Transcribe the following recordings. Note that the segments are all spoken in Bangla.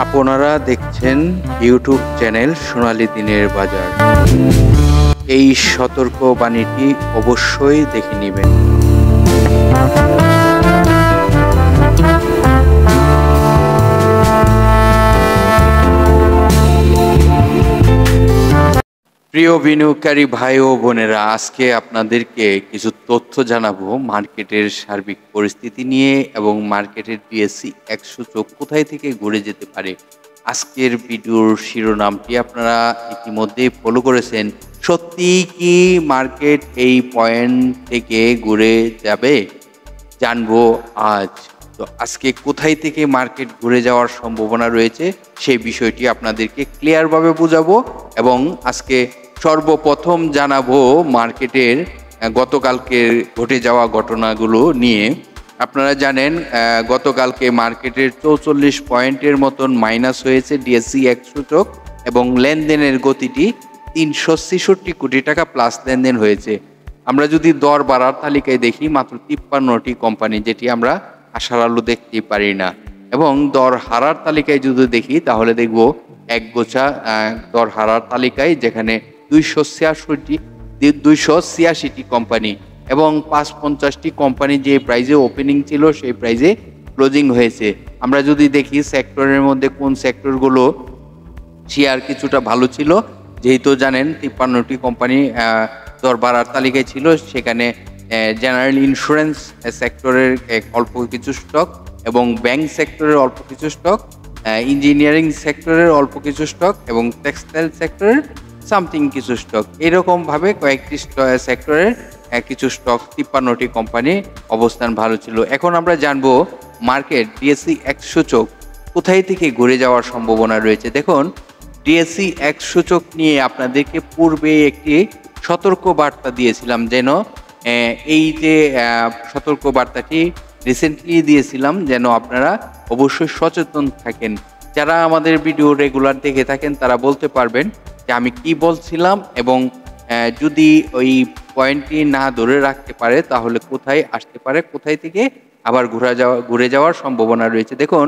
আপনারা দেখছেন ইউটিউব চ্যানেল সোনালী দিনের বাজার। এই সতর্ক বাণীটি অবশ্যই দেখে নেবেন। প্রিয় বিনিয়োগকারী ভাই ও বোনেরা, আজকে আপনাদেরকে কিছু তথ্য জানাবো মার্কেটের সার্বিক পরিস্থিতি নিয়ে এবং মার্কেটের ডিএসসি 100 সূচক কোথায় থেকে ঘুরে যেতে পারে। আজকের ভিডিওর শিরোনামটি আপনারা ইতিমধ্যেই ফলো করেছেন। সত্যি কি মার্কেট এই পয়েন্ট থেকে ঘুরে যাবে, জানবো আজ। তো আজকে কোথায় থেকে মার্কেট ঘুরে যাওয়ার সম্ভাবনা রয়েছে সেই বিষয়টি আপনাদেরকে ক্লিয়ারভাবে বোঝাবো এবং আজকে সর্বপ্রথম জানাবো মার্কেটের গতকালকে ঘটে যাওয়া ঘটনাগুলো নিয়ে। আপনারা জানেন গতকালকে মার্কেটের 44 পয়েন্টের মতন মাইনাস হয়েছে ডিএসসি 100 সূচক এবং লেনদেনের গতিটি 366 কোটি টাকা প্লাস লেনদেন হয়েছে। আমরা যদি দর বাড়ার তালিকায় দেখি মাত্র 53টি কোম্পানি, যেটি আমরা আশার আলো দেখতেই পারি না। এবং দর হারার তালিকায় যদি দেখি তাহলে দেখব এক গোছা দর হারার তালিকায়, যেখানে 286টি কোম্পানি এবং 550টি কোম্পানি যে প্রাইজে ওপেনিং ছিল সেই প্রাইজে ক্লোজিং হয়েছে। আমরা যদি দেখি সেক্টরের মধ্যে কোন সেক্টরগুলো শেয়ার কিছুটা ভালো ছিল, যেহেতু জানেন 53টি কোম্পানি দর বাড়ার তালিকায় ছিল, সেখানে জেনারেল ইন্স্যুরেন্স সেক্টরের অল্প কিছু স্টক এবং ব্যাংক সেক্টরের অল্প কিছু স্টক, ইঞ্জিনিয়ারিং সেক্টরের অল্প কিছু স্টক এবং টেক্সটাইল সেক্টরের সামথিং কিছু স্টক, এরকমভাবে কয়েকটি সেক্টরের কিছু স্টক 53টি কোম্পানি অবস্থান ভালো ছিল। এখন আমরা জানবো মার্কেট ডিএসসি 100 সূচক কোথায় থেকে ঘুরে যাওয়ার সম্ভাবনা রয়েছে। দেখুন, ডিএসসি 100 সূচক নিয়ে আপনাদেরকে পূর্বে একটি সতর্ক বার্তা দিয়েছিলাম, যেন এই যে সতর্ক বার্তাটি রিসেন্টলি দিয়েছিলাম, যেন আপনারা অবশ্যই সচেতন থাকেন। যারা আমাদের ভিডিও রেগুলার দেখে থাকেন তারা বলতে পারবেন যে আমি কি বলছিলাম এবং যদি ওই পয়েন্টটি না ধরে রাখতে পারে তাহলে কোথায় আসতে পারে, কোথায় থেকে আবার ঘুরে যাওয়ার সম্ভাবনা রয়েছে। দেখুন,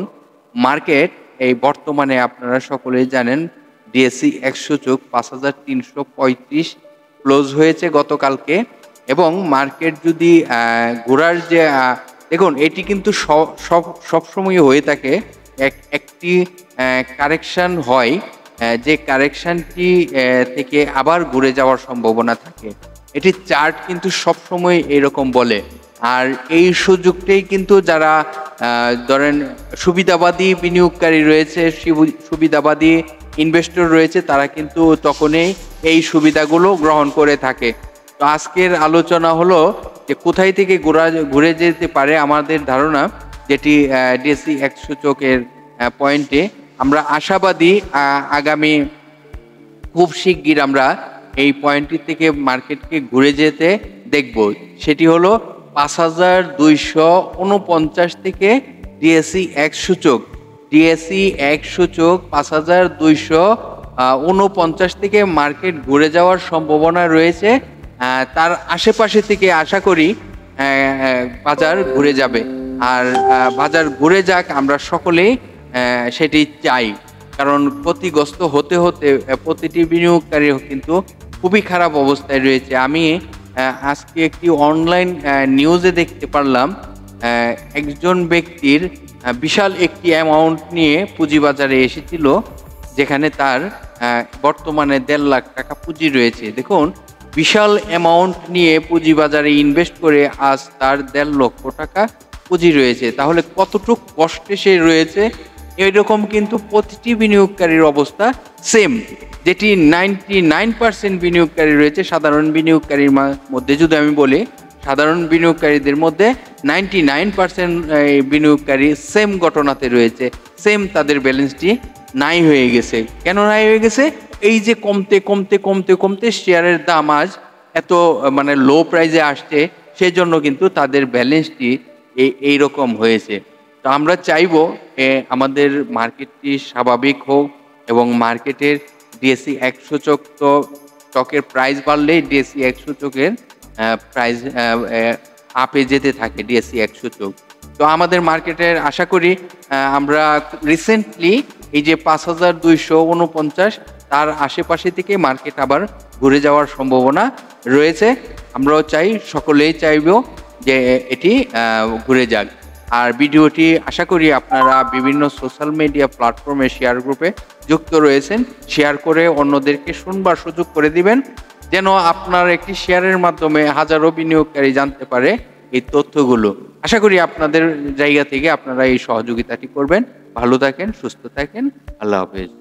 মার্কেট এই বর্তমানে আপনারা সকলেই জানেন ডিএসসি 100 সূচক 5335 ক্লোজ হয়েছে গতকালকে। এবং মার্কেট যদি ঘোরার যে দেখুন, এটি কিন্তু সবসময় হয়ে থাকে, একটি কারেকশন হয়, যে কারেকশনটি থেকে আবার ঘুরে যাওয়ার সম্ভাবনা থাকে। এটি চার্ট কিন্তু সবসময় এরকম বলে। আর এই সুযোগটাই কিন্তু যারা ধরেন সুবিধাবাদী বিনিয়োগকারী রয়েছে, সুবিধাবাদী ইনভেস্টর রয়েছে, তারা কিন্তু তখনই এই সুবিধাগুলো গ্রহণ করে থাকে। তো আজকের আলোচনা হলো যে কোথায় থেকে ঘুরে যেতে পারে আমাদের ধারণা, যেটি ডিএসসি 100 সূচকের পয়েন্টে আমরা আশাবাদী আগামী খুব শিগগির আমরা এই পয়েন্টটি থেকে মার্কেটকে ঘুরে যেতে দেখব। সেটি হলো 5249 থেকে ডিএসসি 100 সূচক 5249 থেকে মার্কেট ঘুরে যাওয়ার সম্ভাবনা রয়েছে। তার আশেপাশে থেকে আশা করি বাজার ঘুরে যাবে। আর বাজার ঘুরে যাক, আমরা সকলেই সেটি চাই, কারণ ক্ষতিগ্রস্ত হতে হতে প্রতিটি বিনিয়োগকারী কিন্তু খুবই খারাপ অবস্থায় রয়েছে। আমি আজকে একটি অনলাইন নিউজে দেখতে পারলাম একজন ব্যক্তির বিশাল একটি অ্যামাউন্ট নিয়ে পুঁজিবাজারে এসেছিল, যেখানে তার বর্তমানে 1.5 লাখ টাকা পুঁজি রয়েছে। দেখুন, বিশাল অ্যামাউন্ট নিয়ে পুঁজিবাজারে ইনভেস্ট করে আজ তার 1.5 লক্ষ টাকা পুঁজি রয়েছে। তাহলে কতটুকু কষ্টে সে রয়েছে। এরকম কিন্তু প্রতিটি বিনিয়োগকারীর অবস্থা সেম, যেটি 99% বিনিয়োগকারী রয়েছে। সাধারণ বিনিয়োগকারীর মধ্যে যদি আমি বলি, সাধারণ বিনিয়োগকারীদের মধ্যে 99% বিনিয়োগকারী সেম ঘটনাতে রয়েছে, সেম তাদের ব্যালেন্সটি নাই হয়ে গেছে। কেন নাই হয়ে গেছে? এই যে কমতে কমতে কমতে কমতে শেয়ারের দাম আজ এত মানে লো প্রাইজে আসছে, সেজন্য কিন্তু তাদের ব্যালেন্সটি এইরকম হয়েছে। তো আমরা চাইবো আমাদের মার্কেটটি স্বাভাবিক হোক এবং মার্কেটের ডিএসসি 100 সূচক, তো স্টকের প্রাইস বাড়লেই ডিএসসি 100 সূচকের প্রাইস আপে যেতে থাকে ডিএসসি 100 সূচক। তো তো আমাদের মার্কেটের আশা করি আমরা রিসেন্টলি এই যে 5249 তার আশেপাশে থেকে মার্কেট আবার ঘুরে যাওয়ার সম্ভাবনা রয়েছে। আমরাও চাই, সকলেই চাইব যে এটি ঘুরে যাক। আর ভিডিওটি আশা করি আপনারা বিভিন্ন সোশ্যাল মিডিয়া প্ল্যাটফর্মে শেয়ার গ্রুপে যুক্ত রয়েছেন, শেয়ার করে অন্যদেরকে শুনবার সুযোগ করে দিবেন, যেন আপনার একটি শেয়ারের মাধ্যমে হাজারো বিনিয়োগকারী জানতে পারে এই তথ্যগুলো। আশা করি আপনাদের জায়গা থেকে আপনারা এই সহযোগিতাটি করবেন। ভালো থাকেন, সুস্থ থাকেন, আল্লাহ হাফেজ।